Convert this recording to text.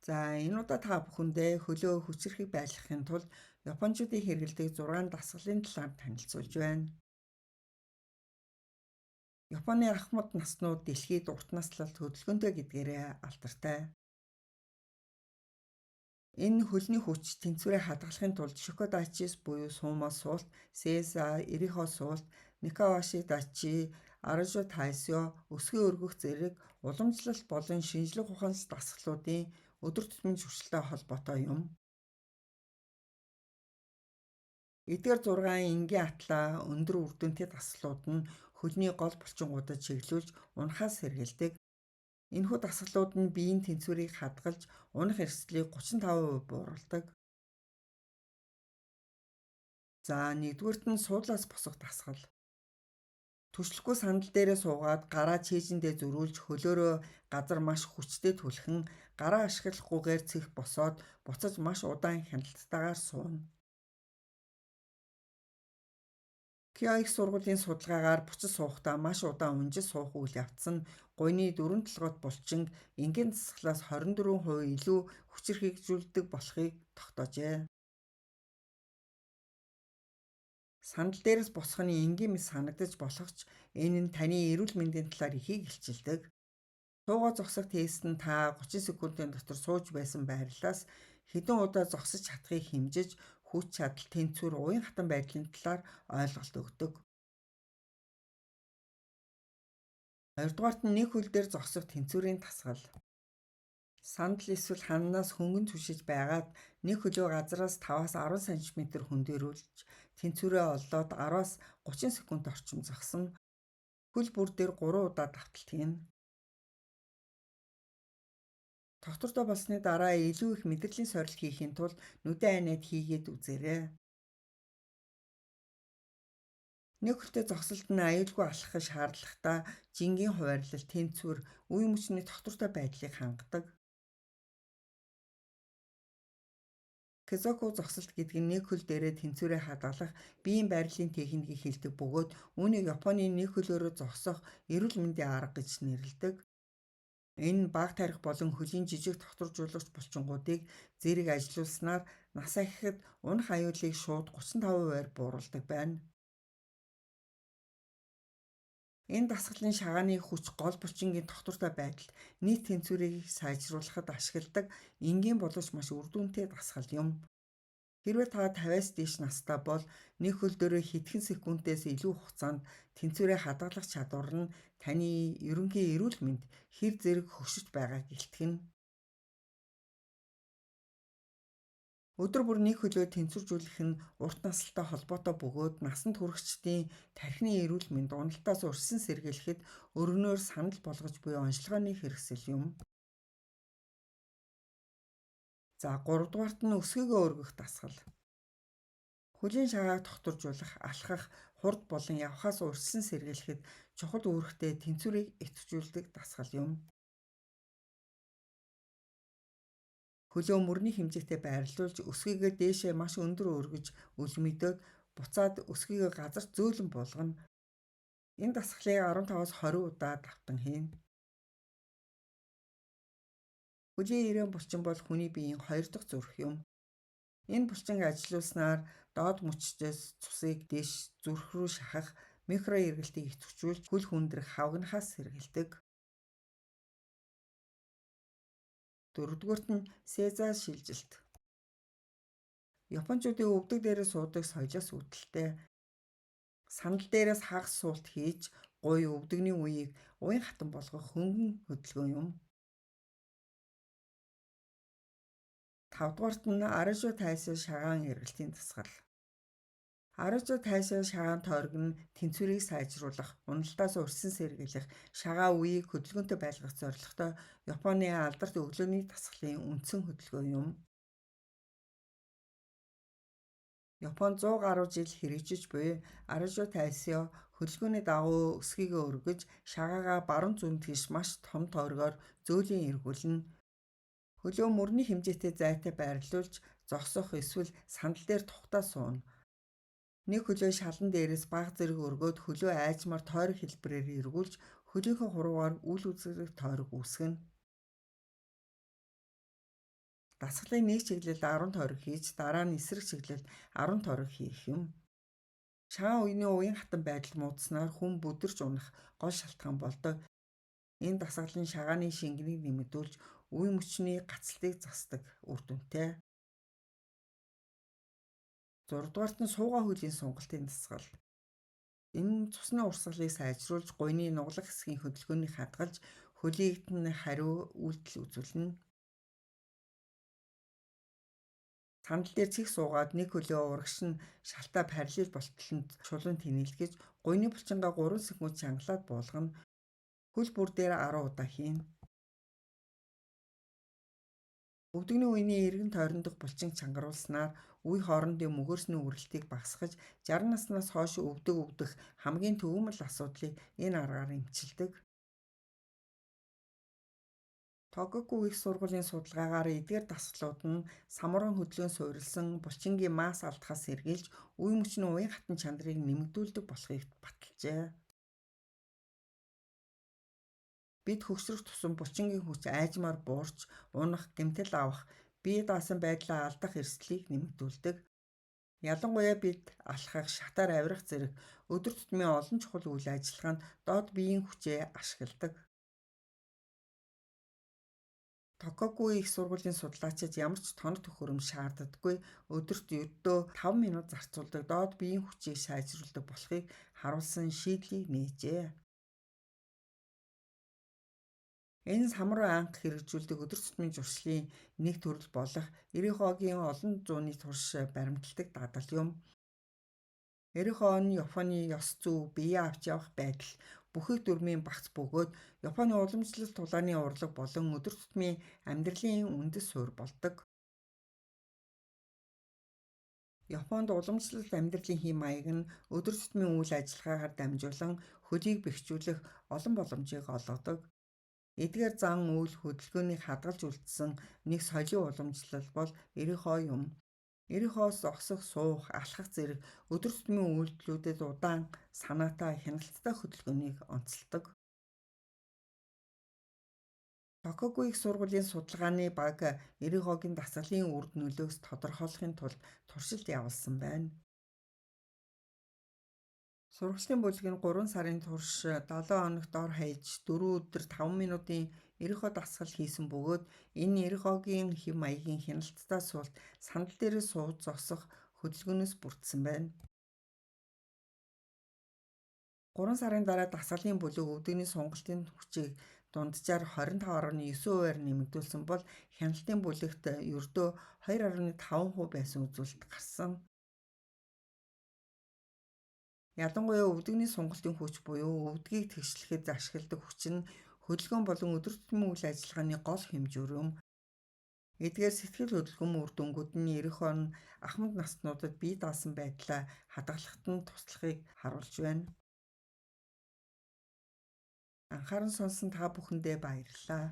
За энэ удаа та бүхэндээ хөлөө хүчрэхийг байлгахын тулд Япончуудын хэрэглэдэг 6 дасгалын талаар танилцуулж байна. Японы ахмад наснууд дэлхийд урт наслалт хөдөлгөөнтэй гэдгээрээ алдартай. Энэ хөлний хүч тэнцвэрээ хадгалахын тулд Шокодачис буюу Сумо суулт, Сеса, Ирихо суулт, Никаваши дачи, Аражо тайсё, өсгий өргөх зэрэг уламжлалт болон шинжлэх ухаанс дасгалуудын өдөр тутмын зуршилтай холбоотой юм. Эдгээр 6 энгийн атлаа өндөр үр дүнтэй дасгалууд нь хөлний гол булчингуудад чиглүүлж унахаас сэргийлдэг. Энэхүү дасгалууд нь биеийн тэнцвэрийг хадгалж унах эрсдлийг 35% бууруулдаг. За нэгдүгüүрт нь суудлаас босох дасгал. Түшлэхгүй сандал дээрээ суугаад гараа чийжэндээ зөрүүлж хөлөөрөө газар маш хүчтэй түлхэн гараа ашиглахгүйгээр цэх босоод буцаж маш удаан хяналтайгаар сууна. Кио их сургуулийн судалгаагаар буцаж суухдаа маш удаан унжиж суух үйл явц нь гуйны 4 толгойд булчинг энгийн дасгалаас 24% илүү хүчирхэгжүүлдэг болохыг тогтоожээ. Сандал дээрээс босох нь энгийн мэс санагдаж болох ч энэ нь таны эрүүл мэндийн талаар ихийг илчилдэг. Суугаа зогсох тест нь та 30 секундын дотор сууж байсан байрлалаас хэдэн удаа зогсож чадахыг хэмжиж хүч чадал тэнцвэр уян хатан байдлын талаар ойлголт өгдөг. Хоёрдугаарт нь нэг хөл дээр зогсох тэнцвэрийн дасгал. Сандал эсвэл хананаас хөнгөн түшиж байгаад нэг хөлөө газараас 5-аас 10 см хөндөрүүлж тэнцвэрээ олоод 10-аас 30 секунд орчим зогсоно. Хөл бүр дээр 3 удаа давталт хийнэ. Доктортой болсны дараа илүү их мэдрэлийн сорилт хийхин тулд нүдэн айнад хийгээд үзээрэй. Нэг хөлтэй зогсолт нь аюулгүй алхах шаардлагатай жингийн хуваарлалт, тэнцвэр, үе мөчний доктортой байдлыг хангадаг. Кезоку зогсолт гэдэг нь нэг хөл дээрээ тэнцвэрээ хадгалах биеийн байрлалын техникийг хэлдэг бөгөөд үүнийг Японы нэг хөлөөрөө зогсох эрүүл мэндийн арга гэж нэрлэдэг. Энэ нь бага тарих болон хөлийн жижиг докторжуулагч булчингуудыг зэрэг ажилуулснаар насаа ихэхэд унах аюулыг шууд 35%-аар бууруулдаг байна. Энэ дасгалын шагааны хүч гол булчингийн доктортой байдалд нийт тэнцвэрийг сайжруулахад ашигладаг энгийн боловч маш үр дүнтэй дасгал юм. Хэрвээ та 50-аас дээш настай бол нэг хөл дөрөө хэдхэн секундээс илүү хугацаанд тэнцвэрээ хадгалах чадвар нь таны ерөнхий эрүүл мэнд хэр зэрэг хөгшиж байгааг илтгэнэ. Өдөр бүр нэг хөлөө тэнцвэржүүлэх нь урт наслтай холбоотой бөгөөд насанд хүрэгчдийн тархины эрүүл мэнд уналтаас урьдчилан сэргийлэхэд өргөнөөр санал болгож буй онцлогооны хэрэгсэл юм. За 3 дугаарт нь өсгийгөө өргөх дасгал. Хөлийн шагааг докторжуулах, алхах, хурд болон явхаас урьдчилан сэргийлэхэд чухал үүрэгтэй тэнцвэрийг идэвхжүүлдэг дасгал юм. Хөлөө мөрний хэмжээтэй байрлуулж өсгийгээ дээшээ маш өндөр өргөж үлмэгдөөд буцаад өсгийгээ газарт зөөлөн буулгана. Энэ дасгалыг 15-аас 20 удаа давтан хийнэ. Хөлийн ирээн булчин бол хүний биеийн 2 дахь зүрх юм. Энэ булчинг ажилуулснаар доод мөчтөөс цусыг дээш зүрх рүү шахах микро эргэлтийг идэвхжүүлж хөл хүндрэх хавгнахаас сэргийлдэг. Дөрөвдүгüүрт нь сеза шилжилт. Япончуудын өвдөг дээрээ суудаг соёлоос үүдэлтэй. Сандал дээрээс хагас суулт хийж гуй өвдөгний үеийг уян хатан болгох хөнгөн хөдөлгөөн юм. 5-дугаарт нь Аражо тайсо шагаан эргэлтийн дасгал. Аражо тайсо шагаан тойрог нь тэнцвэрийг сайжруулах, уналтаас урьдчилан сэргийлэх, шагаа үеийг хөдөлгөөнтэй байлгах зорилготой Японы алдарт өглөөний дасгалын үндсэн хөдөлгөөн юм. Япон 100 гаруй жил хэрэгжиж буй Аражо тайсо хөдөлгөөний дагуу өсгийгөө өргөж, шагаагаа баруун зүүн тийш маш том тойрогоор зөөлөн эргүүлнэ. Хөлөө мөрний хэмжээтэй зайтай байрлуулж зогсох эсвэл сандал дээр тухтаа сууна. Нэг хөлөө шалан дээрээс бага зэрэг өргөөд хөлөө айжмаар тойрог хэлбэрээр эргүүлж хөлийнхөө хуруугаар үл үзэгдэх тойрог үүсгэнэ. Дасгалын нэг чиглэлд 10 тойрог хийж, дараа нь эсрэг чиглэлд 10 тойрог хийх юм. Шагаан үеийн уян хатан байдал муудснаар хүн бүдэрч унах гол шалтгаан болдог. Энэ дасгал нь шагааны шингэнийг нэмэгдүүлж, үе мөчний гацалтыг засдаг үр дүнтэй. 6 дугаарт нь суугаа хуулийн сунгалтын дасгал. Энэ цусны урсгалыг сайжруулж, гуйны нуглах хэсгийн хөдөлгөөнийг хадгалж, хөлийгт нь хариу үйлдэл үзүүлнэ. Сандал дээр цэг суугаад нэг хөлөө урагш нь шалтаа параллел болтолд чулуун тэнэлгэж, гуйны булчингаа 3 секунд чангалаад буулгана. Хөл бүр дээр 10 удаа хийн. Өвдөгний үеийн эргэн тойрондох булчин чангаруулснаар үе хоорондын мөгөөрсний үрэлтийг багасгаж, 60 наснаас хойш өвдөх хамгийн төвөмөл асуудлыг энэ аргаар эмчилдэг. Тогоку их сургуулийн судалгаагаар эдгээр дасгалууд нь самурын хөдөлгөөн суурилсан булчингийн масс алдахаас сэргийлж, үе мөчний уян хатан чанарыг нэмэгдүүлдэг болохыг баталжээ. Бид хөгшрөх тусам булчингийн хүч айжмаар буурч, унах, гэмтэл авах, бие даасан байдлаа алдах эрсдлийг нэмэгдүүлдэг. Ялангуяа бид алхах, шатаар авирах зэрэг өдөр тутмын олон чухал үйл ажиллагаанд доод биеийн хүчээ ашигладаг. Тококу их сургуулийн судлаачид ямар ч тоног төхөөрөмж шаарддаггүй, өдөрт ердөө 5 минут зарцуулдаг доод биеийн хүчийг сайжруулдаг болохыг харуулсан шийдлийг нээжээ. Энэ самурай анх хэрэгжүүлдэг өдөр тутмын зуршлын нэг төрөл болох Эрихогийн олон зууны турш баримталдаг дадал юм. Эрихо нь Японы ёс зүй, биеэ авч явах байдал, бүхий дүрмийн багц бөгөөд Японы уламжлалт тулааны урлаг болон өдөр тутмын амьдралын үндэс суурь болдог. Японд уламжлалт амьдралын хэм маяг нь өдөр тутмын үйл ажиллагаагаар дамжуулан хөлийг бэхжүүлэх олон боломжийг олгодог. Эдгээр зан үйл хөдөлгөөнийг хадгалж үлдсэн нэг соёлын уламжлал бол Эрихо юм. Эрихоос зогсох, суух, алхах зэрэг өдөр тутмын үйлдэлүүдэд удаан, санаатай, хяналттай хөдөлгөөнийг онцолдог. Тококу их сургуулийн судалгааны баг Эрихогийн дасгалын үр нөлөөс тодорхойлохын тулд туршилт явуулсан байна. Сургалтын бүлэг нь 3 сарын турш 7 хоног дор хаяж 4 өдөр 5 минутын Эрихо дасгал хийсэн бөгөөд энэ Эрихогийн хэм маягийн хяналттай суулт сандал дээрээ сууж зогсох хөдөлгөөнөөс бүрдсэн байна. 3 сарын дараа дасгалын бүлэг өвдөгний сунгалтын хүчийг дунджаар 25.9%-аар нэмэгдүүлсэн бол хяналтын бүлэгт ердөө 2.5% байсан үзүүлэлт гарсан. Ялангуяа өвдөгний сунгалтын хүч буюу өвдгийг тэгшлэхэд ашигладаг хүч нь хөдөлгөөн болон өдөр тутмын үйл ажиллагааны гол хэмжүүр юм. Эдгээр сэтгэл хөдөлгөөн үр дүнгууд нь Эрихо нь ахмад наснуудад бие даасан байдлаа хадгалахад нь туслахыг харуулж байна. Анхааран сонсон та бүхэндээ баярлалаа.